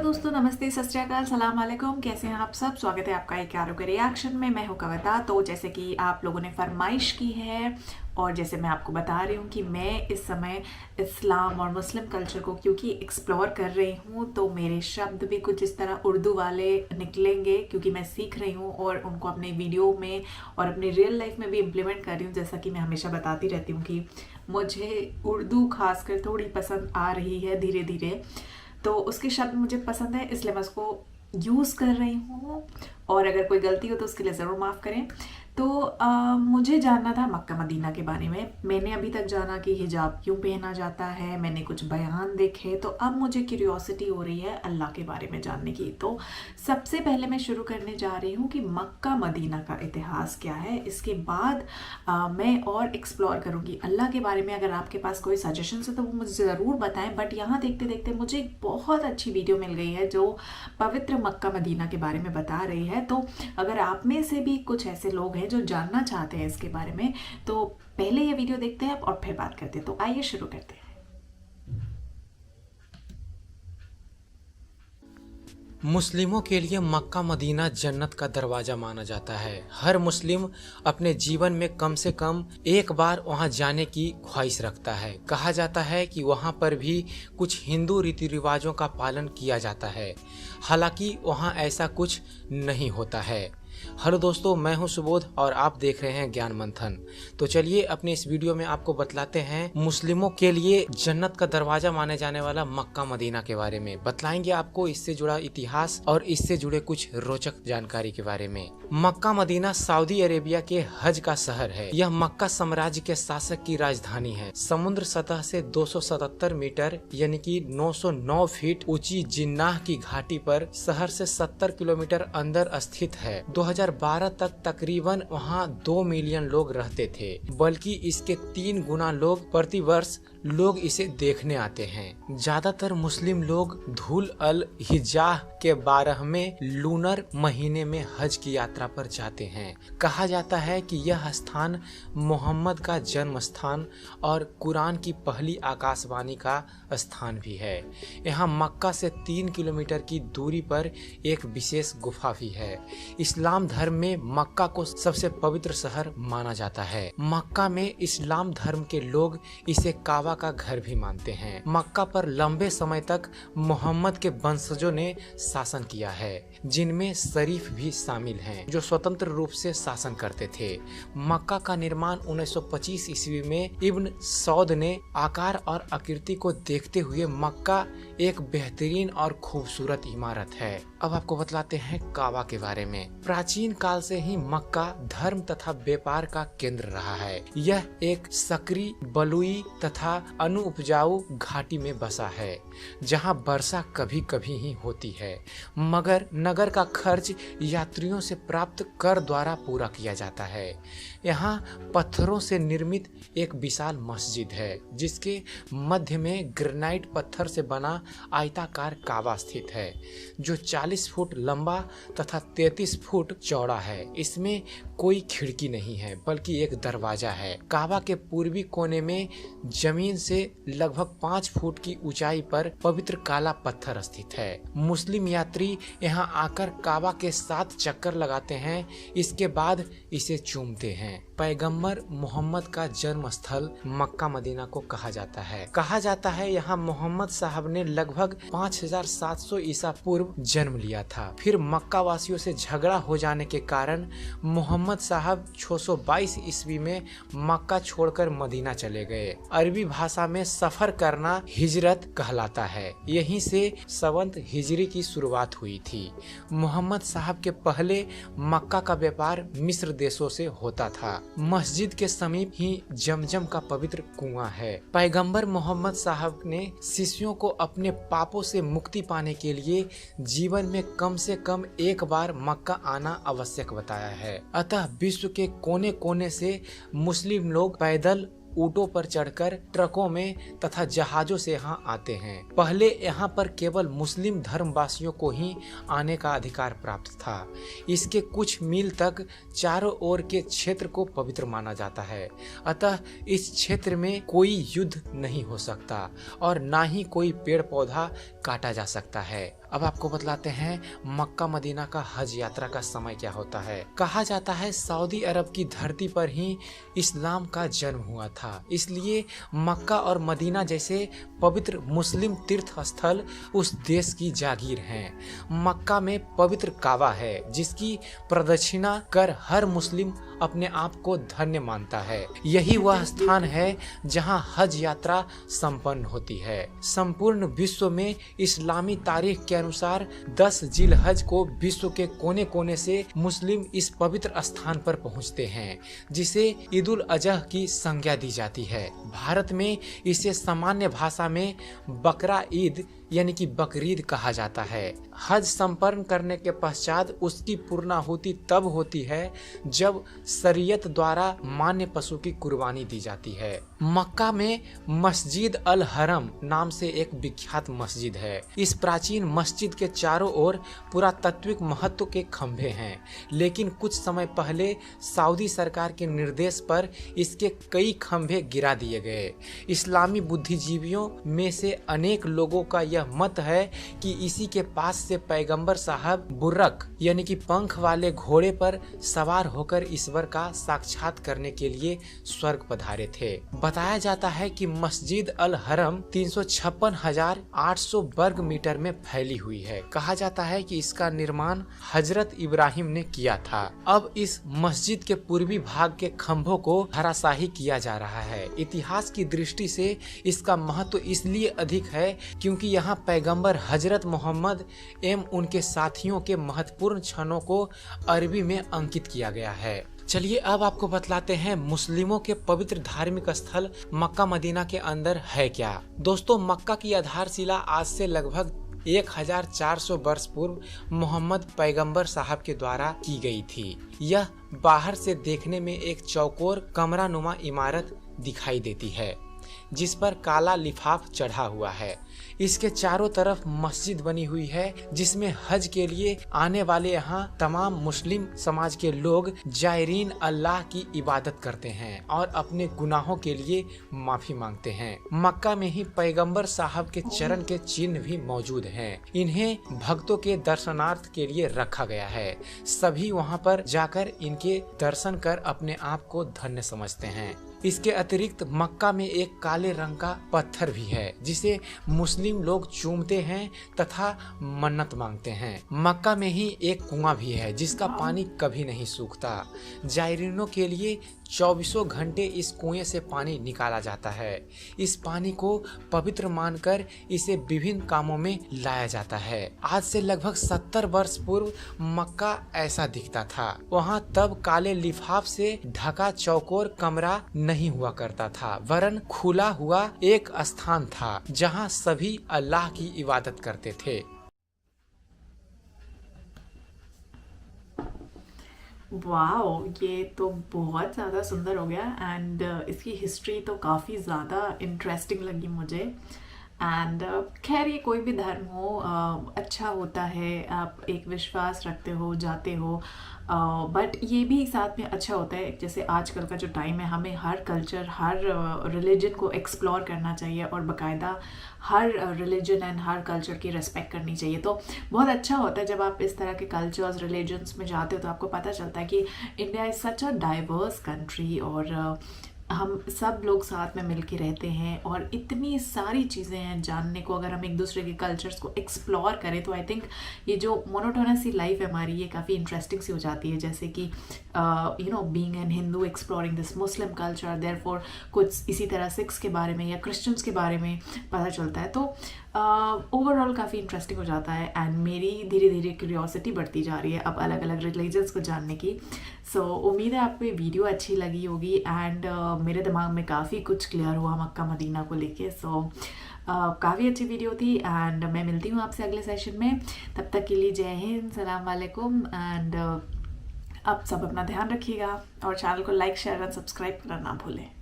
दोस्तों, नमस्ते, सत श्री अकाल, सलाम वालेकुम। कैसे हैं आप सब? स्वागत है आपका एक आरोग्य रिएक्शन में। मैं हूं कविता। तो जैसे कि आप लोगों ने फरमाइश की है और जैसे मैं आपको बता रही हूं कि मैं इस समय इस्लाम और मुस्लिम कल्चर को क्योंकि एक्सप्लोर कर रही हूं, तो मेरे शब्द भी कुछ इस तरह उर्दू वाले निकलेंगे क्योंकि मैं सीख रही हूं और उनको अपने वीडियो में और अपनी रियल लाइफ में भी इम्प्लीमेंट कर रही हूँ। जैसा कि मैं हमेशा बताती रहती हूँ कि मुझे उर्दू खासकर थोड़ी पसंद आ रही है धीरे धीरे, तो उसके शब्द मुझे पसंद है, इसलिए मैं उसको यूज़ कर रही हूँ। और अगर कोई गलती हो तो उसके लिए ज़रूर माफ़ करें। तो मुझे जानना था मक्का मदीना के बारे में। मैंने अभी तक जाना कि हिजाब क्यों पहना जाता है, मैंने कुछ बयान देखे, तो अब मुझे क्यूरियोसिटी हो रही है अल्लाह के बारे में जानने की। तो सबसे पहले मैं शुरू करने जा रही हूँ कि मक्का मदीना का इतिहास क्या है। इसके बाद मैं और एक्सप्लोर करूँगी अल्लाह के बारे में। अगर आपके पास कोई सजेशन है तो वो मुझे ज़रूर बताएं। बट यहाँ देखते देखते मुझे एक बहुत अच्छी वीडियो मिल गई है जो पवित्र मक्का मदीना के बारे में बता रही है। तो अगर आप में से भी कुछ ऐसे लोग हैं जो जानना चाहते हैं इसके बारे में, तो पहले ये वीडियो देखते हैं और फिर बात करते हैं। तो आइए शुरू करते हैं। मुस्लिमों के लिए मक्का मदीना जन्नत का दरवाजा माना जाता है। हर मुस्लिम अपने जीवन में कम से कम एक बार वहां जाने की ख्वाहिश रखता है। कहा जाता है कि वहां पर भी कुछ हिंदू रीति रिवाजों का पालन किया जाता है, हालांकि वहां ऐसा कुछ नहीं होता है। हेलो दोस्तों, मैं हूं सुबोध और आप देख रहे हैं ज्ञान मंथन। तो चलिए अपने इस वीडियो में आपको बतलाते हैं मुस्लिमों के लिए जन्नत का दरवाजा माने जाने वाला मक्का मदीना के बारे में। बतलाएंगे आपको इससे जुड़ा इतिहास और इससे जुड़े कुछ रोचक जानकारी के बारे में। मक्का मदीना सऊदी अरेबिया के हज का शहर है। यह मक्का साम्राज्य के शासक की राजधानी है। समुद्र सतह से 277 मीटर यानी कि 909 फीट ऊंची जिन्नाह की घाटी पर शहर से 70 किलोमीटर अंदर स्थित है। 2012 तक तकरीबन वहां 2 मिलियन लोग रहते थे, बल्कि इसके 3 गुना लोग प्रति वर्ष लोग इसे देखने आते हैं। ज्यादातर मुस्लिम लोग धुल अल हिज्जाह के 12वें लूनर महीने में हज की यात्रा पर जाते हैं। कहा जाता है कि यह स्थान मोहम्मद का जन्म स्थान और कुरान की पहली आकाशवाणी का स्थान भी है। यहाँ मक्का से 3 किलोमीटर की दूरी पर एक विशेष गुफा भी है। इस्लाम धर्म में मक्का को सबसे पवित्र शहर माना जाता है। मक्का में इस्लाम धर्म के लोग इसे काबा का घर भी मानते हैं। मक्का पर लंबे समय तक मोहम्मद के वंशजों ने शासन किया है, जिनमें शरीफ भी शामिल हैं, जो स्वतंत्र रूप से शासन करते थे। मक्का का निर्माण 1925 ईस्वी में इब्न सौद ने आकार और आकृति को देखते हुए मक्का एक बेहतरीन और खूबसूरत इमारत है। अब आपको बतलाते हैं काबा के बारे में। प्राचीन काल से ही मक्का धर्म तथा व्यापार का केंद्र रहा है। यह एक सक्रिय बलुई तथा अनुपजाऊ घाटी में बसा है, जहां वर्षा कभी कभी ही होती है, मगर नगर का खर्च यात्रियों से प्राप्त कर द्वारा पूरा किया जाता है। यहाँ पत्थरों से निर्मित एक विशाल मस्जिद है, जिसके मध्य में ग्रेनाइट पत्थर से बना आयताकार काबा स्थित है, जो 40 फुट लंबा तथा 33 फुट चौड़ा है। इसमें कोई खिड़की नहीं है, बल्कि एक दरवाजा है। काबा के पूर्वी कोने में जमीन से लगभग 5 फुट की ऊंचाई पर पवित्र काला पत्थर स्थित है। मुस्लिम यात्री यहाँ आकर काबा के 7 चक्कर लगाते हैं, इसके बाद इसे चूमते हैं। पैगंबर मोहम्मद का जन्म स्थल मक्का मदीना को कहा जाता है। यहाँ मोहम्मद साहब ने लगभग 5700 ईसा पूर्व जन्म लिया था। फिर मक्का वासियों से झगड़ा हो जाने के कारण मोहम्मद साहब 622 ईस्वी में मक्का छोड़कर मदीना चले गए। अरबी भाषा में सफर करना हिजरत कहलाता है। यहीं से संवत हिजरी की शुरुआत हुई थी। मोहम्मद साहब के पहले मक्का का व्यापार मिस्र देशों से होता था। मस्जिद के समीप ही जमजम का पवित्र कुआं है। पैगंबर मोहम्मद साहब ने शिष्यों को अपने पापों से मुक्ति पाने के लिए जीवन में कम से कम एक बार मक्का आना आवश्यक बताया है। अतः विश्व के कोने कोने से मुस्लिम लोग पैदल, ऊँटों पर चढ़कर, ट्रकों में तथा जहाजों से यहाँ आते हैं। पहले यहाँ पर केवल मुस्लिम धर्मवासियों को ही आने का अधिकार प्राप्त था। इसके कुछ मील तक चारों ओर के क्षेत्र को पवित्र माना जाता है। अतः इस क्षेत्र में कोई युद्ध नहीं हो सकता और ना ही कोई पेड़ पौधा काटा जा सकता है। अब आपको बतलाते हैं मक्का मदीना का हज यात्रा का समय क्या होता है। कहा जाता है सऊदी अरब की धरती पर ही इस्लाम का जन्म हुआ था, इसलिए मक्का और मदीना जैसे पवित्र मुस्लिम तीर्थ स्थल उस देश की जागीर हैं। मक्का में पवित्र काबा है जिसकी प्रदक्षिणा कर हर मुस्लिम अपने आप को धन्य मानता है। यही वह स्थान है जहां हज यात्रा संपन्न होती है। संपूर्ण विश्व में इस्लामी तारीख के अनुसार 10 जिलहज को विश्व के कोने कोने से मुस्लिम इस पवित्र स्थान पर पहुंचते हैं, जिसे ईद उल अजहा की संज्ञा दी जाती है। भारत में इसे सामान्य भाषा में बकरा ईद यानी कि बकरीद कहा जाता है। हज संपन्न करने के पश्चात उसकी पूर्णाहुति तब होती है जब शरीयत द्वारा मान्य पशु की कुर्बानी दी जाती है। मक्का में मस्जिद अल हरम नाम से एक विख्यात मस्जिद है। इस प्राचीन मस्जिद के चारों ओर पुरातात्विक महत्व के खंभे हैं, लेकिन कुछ समय पहले सऊदी सरकार के निर्देश पर इसके कई खंभे गिरा दिए गए। इस्लामी बुद्धिजीवियों में से अनेक लोगों का यह मत है कि इसी के पास से पैगंबर साहब बुर्रक यानी कि पंख वाले घोड़े पर सवार होकर ईश्वर का साक्षात करने के लिए स्वर्ग पधारे थे। बताया जाता है कि मस्जिद अल हरम 356,800 वर्ग मीटर में फैली हुई है। कहा जाता है कि इसका निर्माण हजरत इब्राहिम ने किया था। अब इस मस्जिद के पूर्वी भाग के खंभों को धराशाही किया जा रहा है। इतिहास की दृष्टि से इसका महत्व इसलिए अधिक है क्योंकि यहाँ पैगंबर हजरत मोहम्मद एवं उनके साथियों के महत्वपूर्ण क्षणों को अरबी में अंकित किया गया है। चलिए अब आपको बतलाते हैं मुस्लिमों के पवित्र धार्मिक स्थल मक्का मदीना के अंदर है क्या। दोस्तों, मक्का की आधारशिला आज से लगभग 1400 वर्ष पूर्व मोहम्मद पैगंबर साहब के द्वारा की गई थी। यह बाहर से देखने में एक चौकोर कमरा नुमा इमारत दिखाई देती है जिस पर काला लिफाफ चढ़ा हुआ है। इसके चारों तरफ मस्जिद बनी हुई है जिसमें हज के लिए आने वाले यहाँ तमाम मुस्लिम समाज के लोग जायरीन अल्लाह की इबादत करते हैं और अपने गुनाहों के लिए माफी मांगते हैं। मक्का में ही पैगंबर साहब के चरण के चिन्ह भी मौजूद हैं। इन्हें भक्तों के दर्शनार्थ के लिए रखा गया है। सभी वहाँ पर जाकर इनके दर्शन कर अपने आप को धन्य समझते हैं। इसके अतिरिक्त मक्का में एक काले रंग का पत्थर भी है जिसे मुस्लिम लोग चूमते हैं तथा मन्नत मांगते हैं। मक्का में ही एक कुआं भी है जिसका पानी कभी नहीं सूखता। जायरीनों के लिए 24 घंटे इस कुएं से पानी निकाला जाता है। इस पानी को पवित्र मानकर इसे विभिन्न कामों में लाया जाता है। आज से लगभग 70 वर्ष पूर्व मक्का ऐसा दिखता था। वहाँ तब काले लिफाफ से ढका चौकोर कमरा नहीं हुआ करता था, वरन खुला हुआ एक स्थान था जहाँ सभी अल्लाह की इबादत करते थे। वाओ, ये तो बहुत ज़्यादा सुंदर हो गया एंड इसकी हिस्ट्री तो काफ़ी ज़्यादा इंटरेस्टिंग लगी मुझे। एंड खैर, ये कोई भी धर्म हो अच्छा होता है, आप एक विश्वास रखते हो, जाते हो, बट ये भी साथ में अच्छा होता है। जैसे आजकल का जो टाइम है, हमें हर कल्चर, हर रिलीजन को एक्सप्लोर करना चाहिए और बाकायदा हर रिलीजन एंड हर कल्चर की रिस्पेक्ट करनी चाहिए। तो बहुत अच्छा होता है जब आप इस तरह के कल्चर्स, रिलीजन्स में जाते हो तो आपको पता चलता है कि India is such a diverse country और हम सब लोग साथ में मिलके रहते हैं और इतनी सारी चीज़ें हैं जानने को। अगर हम एक दूसरे के कल्चर्स को एक्सप्लोर करें तो आई थिंक ये जो मोनोटोनस सी लाइफ है हमारी, ये काफ़ी इंटरेस्टिंग सी हो जाती है। जैसे कि being an Hindu exploring this Muslim culture, therefore कुछ इसी तरह सिख्स के बारे में या क्रिश्चियंस के बारे में पता चलता है। तो ओवरऑल काफ़ी इंटरेस्टिंग हो जाता है एंड मेरी धीरे धीरे क्यूरियोसिटी बढ़ती जा रही है अब अलग अलग रिलीजन्स को जानने की। सो उम्मीद है आपको ये वीडियो अच्छी लगी होगी एंड मेरे दिमाग में काफ़ी कुछ क्लियर हुआ मक्का मदीना को लेके। सो काफ़ी अच्छी वीडियो थी एंड मैं मिलती हूँ आपसे अगले सेशन में। तब तक के लिए जय हिंद, सलाम वालेकुम एंड आप सब अपना ध्यान रखिएगा और चैनल को लाइक, शेयर एंड सब्सक्राइब करना ना भूलें।